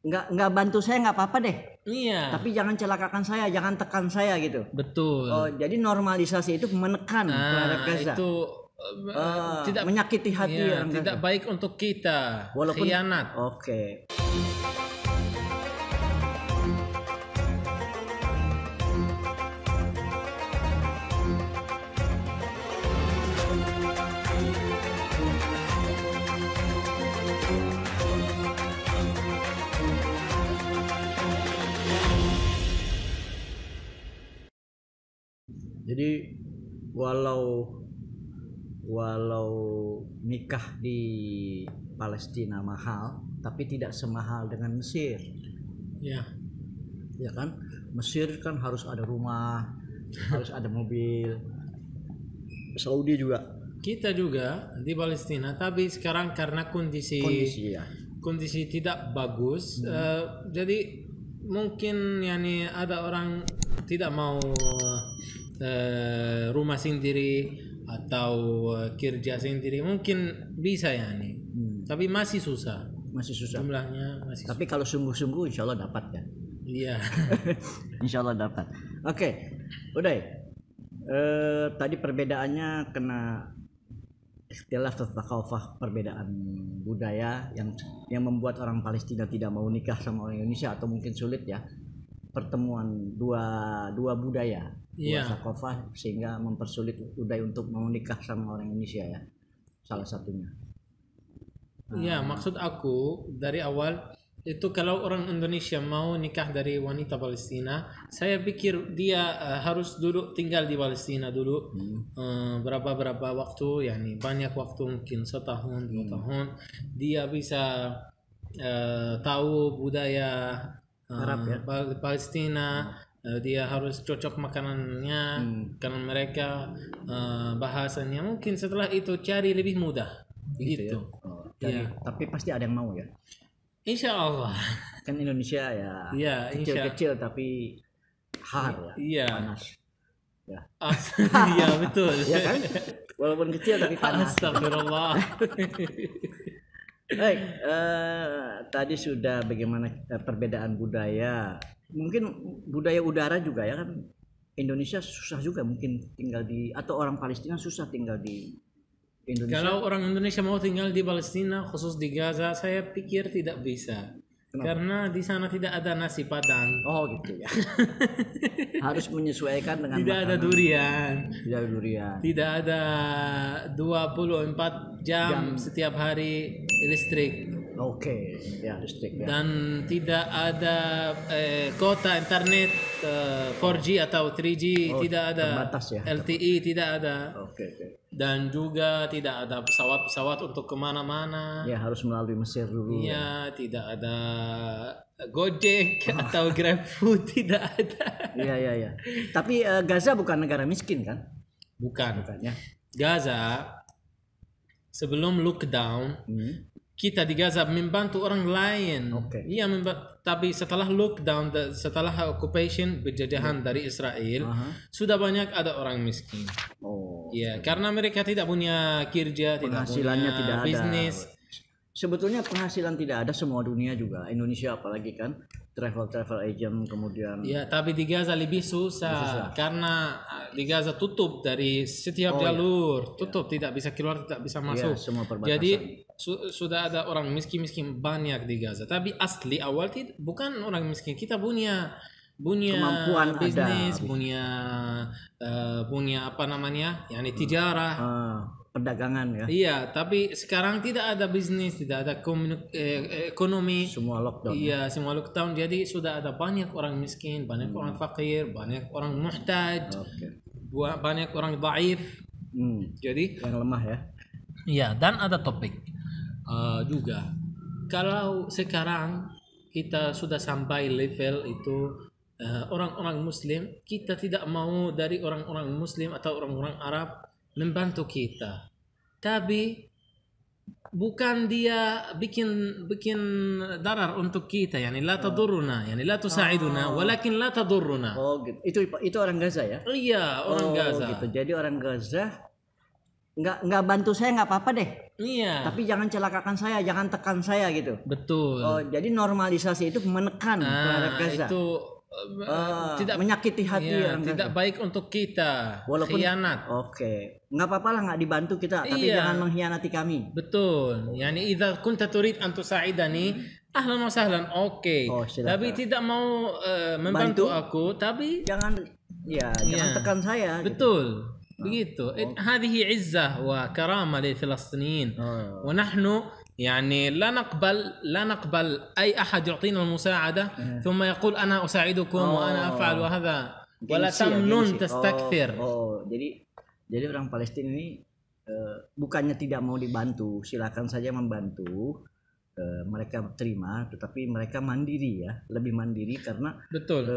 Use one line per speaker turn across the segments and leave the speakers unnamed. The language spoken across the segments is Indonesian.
nggak bantu saya nggak apa-apa deh.
Iya.
Tapi jangan celakakan saya, jangan tekan saya gitu.
Betul.
Oh, jadi normalisasi itu menekan terhadap Gaza.
Itu tidak
menyakiti hati orang Gaza.
Tidak baik untuk kita.
Walaupun
khianat.
Oke. Jadi walau nikah di Palestina mahal, tapi tidak semahal dengan Mesir.
Ya.
Ya kan? Mesir kan harus ada rumah, harus ada mobil. Saudi juga.
Kita juga di Palestina, tapi sekarang karena kondisi tidak bagus, jadi mungkin ada orang tidak mau rumah sendiri atau kerja sendiri, mungkin bisa tapi masih susah jumlahnya masih.
Tapi kalau sungguh-sungguh insya Allah dapat ya.
Iya.
Insya Allah dapat. Oke, udah. Tadi perbedaannya kena ikhtilaf tsaqafah, perbedaan budaya yang membuat orang Palestina tidak mau nikah sama orang Indonesia, atau mungkin sulit ya pertemuan dua budaya, dua tsaqafah, sehingga mempersulit Uday untuk mau nikah sama orang Indonesia ya, salah satunya.
Iya, maksud aku dari awal itu kalau orang Indonesia mau nikah dari wanita Palestina, saya pikir dia harus duduk tinggal di Palestina dulu berapa waktu, banyak waktu, mungkin setahun 2 tahun, dia bisa tahu budaya
Arab ya,
Palestina, dia harus cocok makanannya, makanan mereka, bahasanya, mungkin setelah itu cari lebih mudah gitu.
Ya? Tapi pasti ada yang mau ya.
Insya Allah.
Kan Indonesia ya kecil-kecil tapi hard ya, panas. Ya.
Iya betul.
Ya kan? Walaupun kecil tapi panas.
Astagfirullah.
Baik, tadi sudah bagaimana perbedaan budaya. Mungkin budaya udara juga ya kan. Indonesia susah juga mungkin tinggal atau orang Palestina susah tinggal di Indonesia.
Kalau orang Indonesia mau tinggal di Palestina, khusus di Gaza, saya pikir tidak bisa. Kenapa? Karena di sana tidak ada nasi padang.
Oh gitu ya. Harus menyesuaikan dengan
tidak ada durian. Tidak ada 24 jam setiap hari listrik.
Oke, ya listrik ya.
Dan tidak ada kuota internet 4G atau 3G, tidak ada.
Terbatas ya.
LTE tidak ada.
Oke.
Dan juga tidak ada pesawat untuk kemana-mana.
Ya harus melalui Mesir dulu.
Iya, tidak ada Gojek atau GrabFood, tidak ada.
Iya. Tapi Gaza bukan negara miskin kan? Bukan ya.
Gaza sebelum lockdown, kita di Gaza membantu orang lain. Iya, tapi setelah lockdown, setelah occupation, penjajahan dari Israel, sudah banyak ada orang miskin. Iya, karena mereka tidak punya kerja,
penghasilannya tidak ada,
bisnis.
Sebetulnya penghasilan tidak ada semua dunia juga, Indonesia apalagi kan, travel agent kemudian.
Ya, tapi di Gaza lebih susah. Karena di Gaza tutup dari setiap jalur, tidak bisa keluar, tidak bisa masuk.
Semua perbatasan.
Jadi sudah ada orang miskin banyak di Gaza. Tapi asli awal bukan orang miskin, kita punya
kemampuan
bisnis, punya apa namanya, tijarah,
perdagangan ya.
Iya, tapi sekarang tidak ada bisnis, tidak ada ekonomi.
Semua lockdown.
Iya, semua lockdown. Jadi sudah ada banyak orang miskin, banyak orang fakir, banyak orang muhtaj, banyak orang dhaif. Jadi
yang lemah ya.
Iya, dan ada topik juga. Kalau sekarang kita sudah sampai level itu, orang-orang Muslim, kita tidak mau dari orang-orang Muslim atau orang-orang Arab membantu kita, tapi bukan dia bikin darar untuk kita, la tadurruna, la tusaiduna, walakin la tadurruna.
Gitu. Itu orang Gaza ya?
Iya, orang Gaza.
Gitu. Jadi orang Gaza nggak bantu saya nggak apa-apa deh.
Iya.
Tapi jangan celakakan saya, jangan tekan saya gitu.
Betul.
Oh, jadi normalisasi itu menekan terhadap Gaza.
Itu tidak
menyakiti hati
ya,
orang
tidak
Gaza.
baik untuk kita.
Walaupun
khianat.
Oke, nggak apa-apa lah nggak dibantu kita, tapi
Iya.
jangan mengkhianati kami.
Betul. Yani idza kunta turid an tusaidani, ahlan wa sahlan. Oke.
Oh, silakan.
Tapi tidak mau membantu
Bantu.
aku, tapi
Jangan jangan tekan saya. Gitu.
betul. begitu. هذه عزة وكرامة للفلسطينيين ونحن يعني لا نقبل أي أحد يعطينا المساعدة ثم يقول أنا أساعدكم وأنا أفعل وهذا ولا تمنن تستكثر.
Jadi orang Palestina ini bukannya tidak mau dibantu, silakan saja membantu. Mereka terima, tetapi mereka mandiri ya, lebih mandiri karena
betul.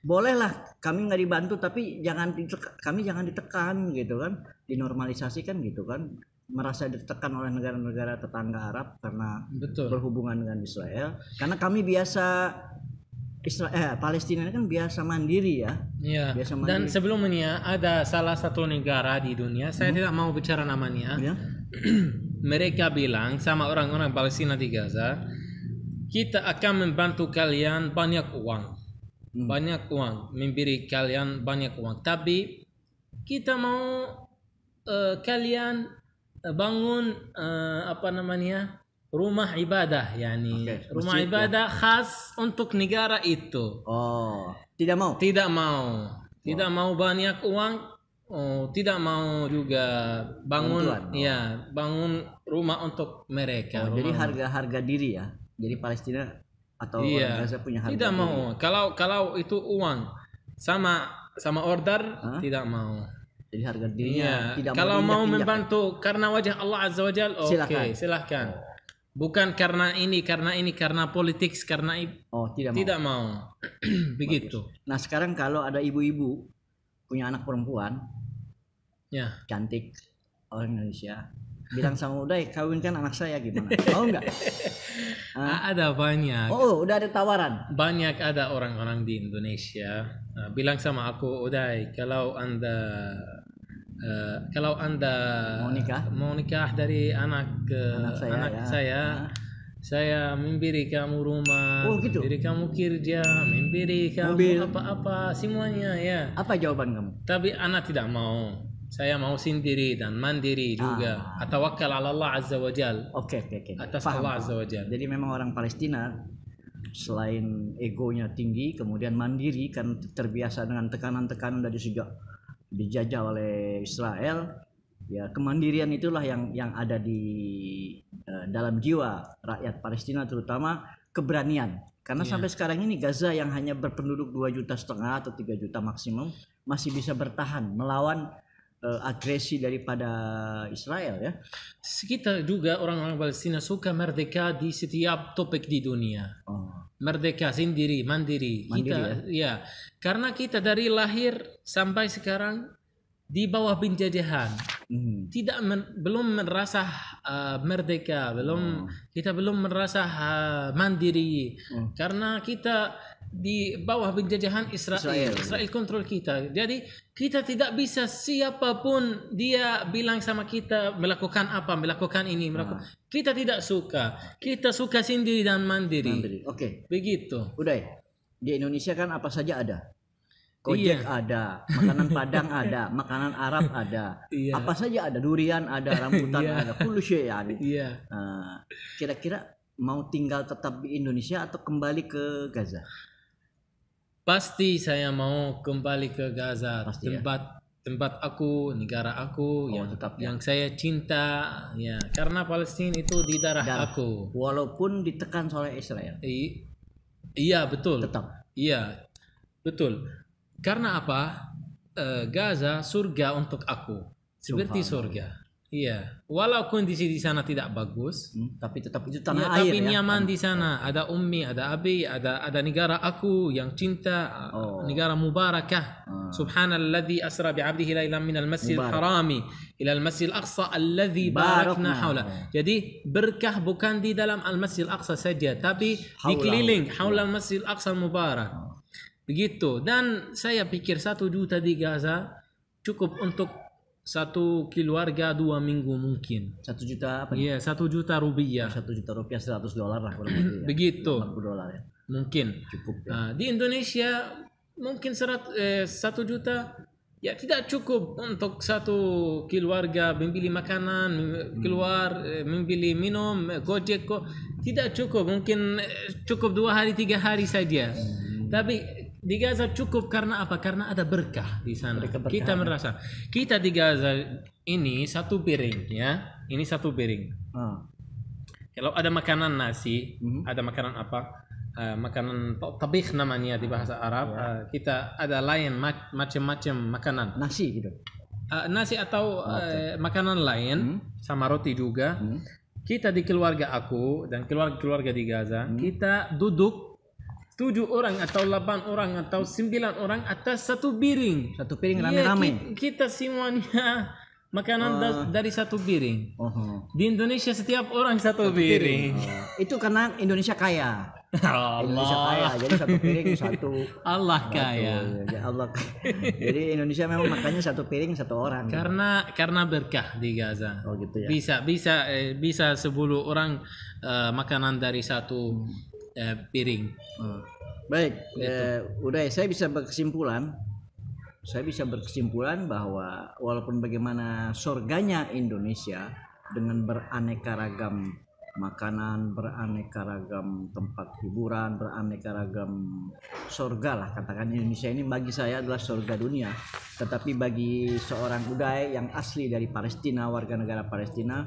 Bolehlah kami nggak dibantu, tapi kami jangan ditekan gitu kan, dinormalisasikan gitu kan, merasa ditekan oleh negara-negara tetangga Arab karena
betul.
berhubungan dengan Israel, karena kami biasa Palestina kan biasa mandiri ya.
Iya.
Biasa mandiri.
Dan sebelumnya ada salah satu negara di dunia, saya tidak mau bicara namanya.
Ya.
Mereka bilang sama orang-orang Palestina di Gaza, kita akan membantu kalian banyak uang. Banyak uang, memberi kalian banyak uang. Tapi kita mau kalian bangun rumah ibadah, yani rumah ibadah khas untuk negara itu.
Oh, tidak mau.
Tidak mau banyak uang. Tidak mau juga bangun bangun rumah untuk mereka.
Jadi harga diri ya. Jadi Palestina atau orang Gaza punya harga.
Tidak mau. Kalau itu uang sama order tidak mau.
Jadi harga dirinya tidak mau.
Kalau mau membantu karena wajah Allah Azza wa Jalla, oke, silakan. Bukan karena politik, karena tidak mau. Begitu.
Nah, sekarang kalau ada ibu-ibu punya anak perempuan cantik orang Indonesia, bilang sama Uday, kawinkan anak saya, gimana? Mau nggak?
Ada banyak.
Oh, udah ada tawaran.
Banyak ada orang-orang di Indonesia bilang sama aku, Uday, kalau anda mau nikah dari anak saya, saya memberi kamu rumah, memberi kamu kerja, memberi kamu apa-apa semuanya ya.
Apa jawaban kamu?
Tapi anak tidak mau. Saya mau sendiri dan mandiri juga. Atawakkal ala Allah Azza wa Jal.
Oke.
Atas Allah Azza wa Jal.
Jadi memang orang Palestina selain egonya tinggi, kemudian mandiri karena terbiasa dengan tekanan-tekanan dari sejak dijajah oleh Israel. Ya, kemandirian itulah yang ada di dalam jiwa rakyat Palestina, terutama keberanian. Karena sampai sekarang ini Gaza yang hanya berpenduduk 2,5 juta atau 3 juta maksimum masih bisa bertahan melawan agresi daripada Israel ya.
Kita juga orang-orang Palestina suka merdeka di setiap topik di dunia. Merdeka sendiri, mandiri. Kita ya. Karena kita dari lahir sampai sekarang di bawah penjajahan. Belum merasa merdeka, kita belum merasa mandiri. Karena kita di bawah penjajahan Israel kontrol kita. Jadi kita tidak bisa, siapapun dia bilang sama kita melakukan apa, melakukan ini, kita tidak suka. Kita suka sendiri dan mandiri.
Oke.
Begitu.
Udah. Di Indonesia kan apa saja ada. Gojek ada, makanan Padang ada, makanan Arab ada, apa saja ada, durian ada, rambutan ada, kullu syai ada. Kira-kira mau tinggal tetap di Indonesia atau kembali ke Gaza?
Pasti saya mau kembali ke Gaza, tempat aku, negara aku yang saya cinta, ya, karena Palestina itu di darah aku.
Walaupun ditekan oleh Israel.
Iya betul.
Tetap.
Iya betul. Karena apa? Gaza surga untuk aku, seperti surga. Iya, walau kondisi di sana tidak bagus,
tapi tetap itu tanah air.
Tapi nyaman di sana. Ada ummi, ada abi, ada negara aku yang cinta, negara mubarakah. Subhanalladzi asra bi'abdihi lailan minal masjidil harami ila al-masjidil aqsa alladzi barakna haula. Jadi berkah bukan di dalam al-masjidil aqsa saja, tapi dikeliling haula al-masjidil aqsa mubarak. Begitu. Dan saya pikir 1 juta di Gaza cukup untuk satu keluarga 2 minggu mungkin.
1 juta apa?
Iya, 1 juta rupiah.
1 juta rupiah, $100 lah kurang lebih. Ya.
Begitu.
$50 ya.
Mungkin.
Cukup ya.
Di Indonesia mungkin 1 juta ya tidak cukup untuk satu keluarga membeli makanan, keluar membeli minum, gojek kok tidak cukup. Mungkin cukup 2 hari 3 hari saja. Tapi di Gaza cukup karena apa? Karena ada berkah di sana. Kita merasa kita di Gaza ini satu piring ya. Ini satu piring. Kalau ada makanan nasi, ada makanan apa? Makanan tabikh namanya di bahasa Arab. Kita ada lain macam-macam makanan.
Nasi gitu.
Nasi atau makanan lain sama roti juga. Kita di keluarga aku dan keluarga di Gaza, kita duduk 7 orang atau 8 orang atau 9 orang atas satu piring.
Satu piring rame-rame.
Kita semuanya makanan dari satu piring. Di Indonesia setiap orang satu piring.
Itu karena Indonesia kaya.
Allah.
Indonesia kaya, jadi satu piring satu.
Allah kaya.
Ya Allah. Jadi Indonesia memang makannya satu piring satu orang.
Karena berkah di Gaza.
Oh gitu ya.
Bisa 10 orang makanan dari satu piring.
Baik, udah saya bisa berkesimpulan bahwa walaupun bagaimana surganya Indonesia dengan beraneka ragam makanan, beraneka ragam tempat hiburan, beraneka ragam surga lah katakan, Indonesia ini bagi saya adalah surga dunia. Tetapi bagi seorang Uday yang asli dari Palestina, warga negara Palestina,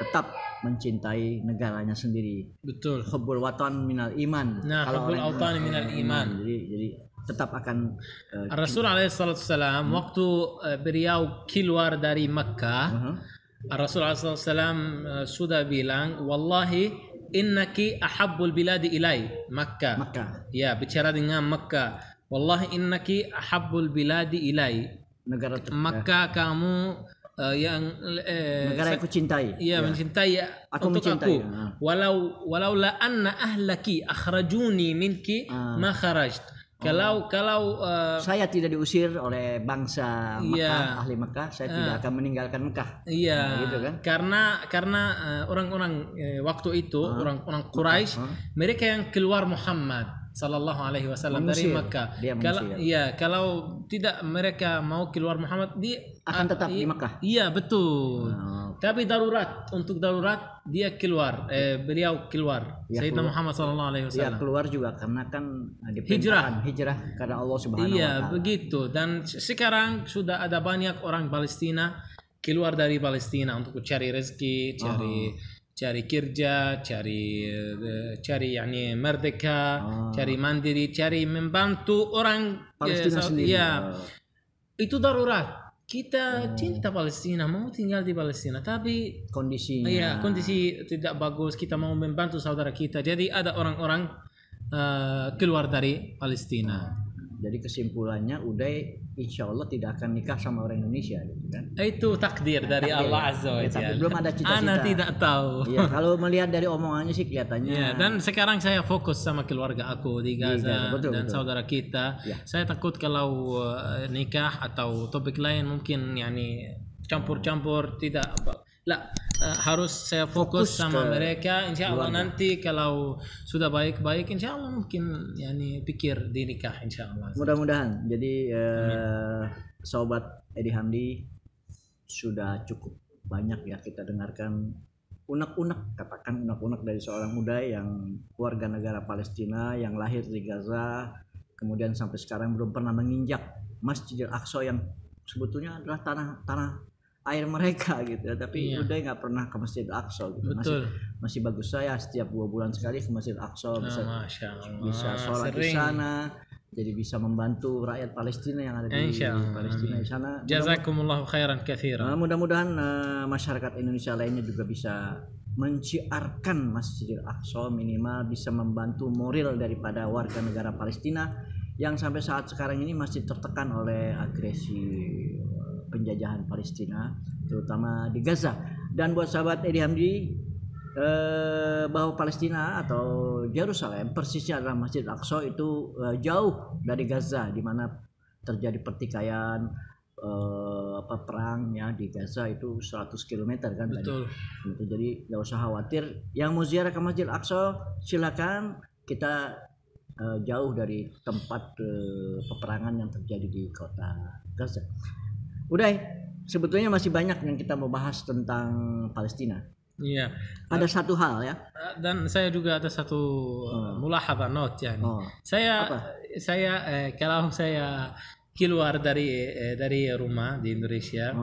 tetap mencintai negaranya sendiri.
Betul.
Hubbul watan minal iman.
Nah, hubbul watan minal iman.
Jadi tetap akan
Rasul alaihissalam waktu beliau keluar dari Makkah, Rasul alaihissalam sudah bilang, wallahi innaki ahabbul biladi ilai, Makkah. Ya, bicara dengan Makkah, wallahi innaki ahabbul biladi ilai,
negara
Makkah kamu yang
negara yang aku cintai.
Iya, mencintai
aku
untuk
mencintai.
aku. Walau la anna ahlaki akhrajuni minki ma kharajt. Kalau
saya tidak diusir oleh bangsa Mekah, ahli Mekah, saya tidak akan meninggalkan Mekah.
Iya.
Gitu kan?
Karena orang-orang waktu itu orang-orang Quraisy, mereka yang keluar Muhammad sallallahu alaihi wasallam dari Mekah. Kalau tidak mereka mau keluar Muhammad, dia
akan tetap di Mekah.
Iya, betul. Tapi untuk darurat dia keluar, beliau keluar. Sayyidina Muhammad sallallahu alaihi wasallam.
Dia keluar juga karena kan hijrah karena Allah Subhanahu wa taala.
Iya, begitu. Dan sekarang sudah ada banyak orang Palestina keluar dari Palestina untuk cari rezeki, cari kerja, cari yani merdeka, cari mandiri, cari membantu orang
Palestina sendiri.
Ya. Itu darurat. Kita cinta Palestina, mau tinggal di Palestina, tapi
kondisinya
kondisi tidak bagus. Kita mau membantu saudara kita. Jadi ada orang-orang keluar dari Palestina.
Jadi kesimpulannya Uday insya Allah tidak akan nikah sama orang Indonesia gitu kan.
Itu takdir dari Allah Azza wa Jalla.
Tapi belum ada cita-cita.
Ana tidak tahu.
Ya, kalau melihat dari omongannya sih kelihatannya.
Ya, dan sekarang saya fokus sama keluarga aku di Gaza,
betul.
saudara kita. Ya. Saya takut kalau nikah atau topik lain mungkin yani campur-campur tidak. Harus saya fokus sama mereka. Insya Allah nanti kalau sudah baik-baik, insya Allah mungkin yani pikir di nikah insya Allah.
Mudah-mudahan. Jadi sobat Edi Hamdi, sudah cukup banyak ya kita dengarkan unek-unek, katakan unek-unek dari seorang muda yang warga negara Palestina yang lahir di Gaza, kemudian sampai sekarang belum pernah menginjak Masjidil Aqsa yang sebetulnya adalah tanah air mereka gitu ya, tapi udah nggak pernah ke Masjid Al-Aqsa gitu. Masih bagus saya setiap 2 bulan sekali ke Masjid Al-Aqsa, bisa sholat di sana, jadi bisa membantu rakyat Palestina yang ada di Palestina di sana.
Jazakumullahu khairan katsiran.
Mudah-mudahan masyarakat Indonesia lainnya juga bisa menciarkan Masjid Al-Aqsa, minimal bisa membantu moral daripada warga negara Palestina yang sampai saat sekarang ini masih tertekan oleh agresi penjajahan Palestina, terutama di Gaza. Dan buat sahabat Edi Hamdi, bahwa Palestina atau Yerusalem persisnya adalah Masjid Al-Aqsa itu jauh dari Gaza, di mana terjadi pertikaian perang ya di Gaza itu 100 km kan tadi.
Betul.
Gitu. Jadi nggak usah khawatir. Yang mau ziarah ke Masjid Aqsa silakan. Kita jauh dari tempat peperangan yang terjadi di kota Gaza. Udah, sebetulnya masih banyak yang kita mau bahas tentang Palestina.
Iya.
Ada satu hal ya.
Dan saya juga ada satu mulahadhah note yani. Saya kalau saya keluar dari rumah di Indonesia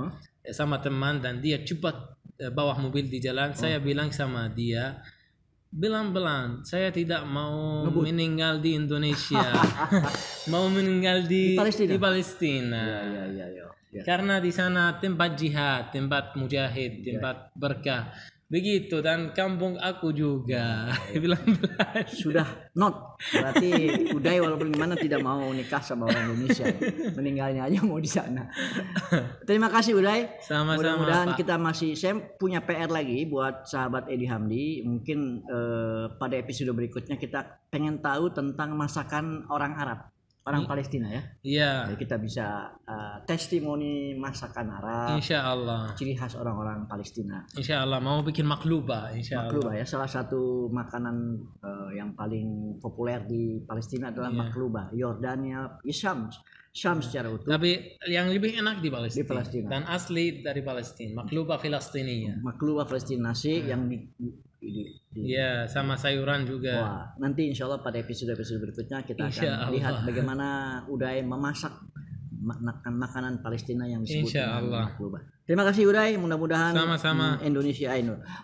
sama teman dan dia cepat bawa mobil di jalan, saya bilang sama dia, bilang saya tidak mau meninggal di Indonesia, mau meninggal di Palestina. Ya. Karena di sana tempat jihad, tempat mujahid, tempat berkah. Begitu, dan kampung aku juga. Bilang
sudah not. Berarti Uday walaupun gimana tidak mau nikah sama orang Indonesia. Meninggalnya aja mau di sana. Terima kasih Uday.
Sama-sama.
Mudah-mudahan kita saya punya PR lagi buat sahabat Edi Hamdi. Mungkin pada episode berikutnya kita pengen tahu tentang masakan orang Arab. Orang Palestina ya.
Iya.
Jadi kita bisa testimoni masakan Arab.
Insya Allah.
Ciri khas orang-orang Palestina.
Insya Allah mau bikin makluba. Insya Allah.
Makluba ya, salah satu makanan yang paling populer di Palestina adalah makluba. Yordania, Syam secara utuh.
Tapi yang lebih enak di Palestina.
Di Palestina.
Dan asli dari Palestina. Makluba Filastiniya.
Makluba Palestina nasi yang
Iya, sama sayuran juga.
Wah, nanti insya Allah pada episode berikutnya kita akan lihat bagaimana Uday memasak makanan Palestina yang disebut makluba. Terima kasih Uday, mudah-mudahan
sama-sama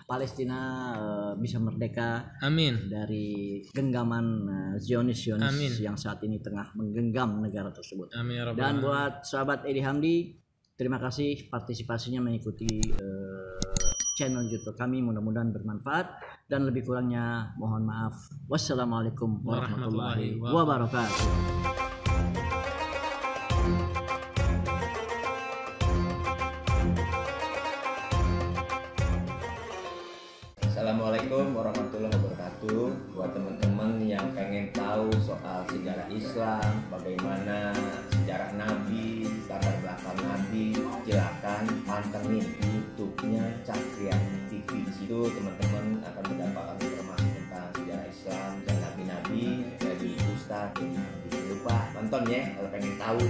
Palestina bisa merdeka.
Amin.
Dari genggaman Zionis yang saat ini tengah menggenggam negara tersebut.
Amin.
Dan buat sahabat Edi Hamdi, terima kasih partisipasinya mengikuti channel YouTube kami, mudah-mudahan bermanfaat dan lebih kurangnya mohon maaf. Wassalamualaikum warahmatullahi wabarakatuh.
Assalamualaikum warahmatullahi wabarakatuh. Buat teman-teman yang pengen tahu soal sejarah Islam, bagaimana sejarah Nabi, latar belakang Nabi, silakan pantengin YouTube-nya Cakrian TV. Di situ teman-teman akan mendapatkan informasi tentang sejarah Islam dan nabi-nabi dari Ustadz. Jangan lupa nonton ya kalau pengen tahu.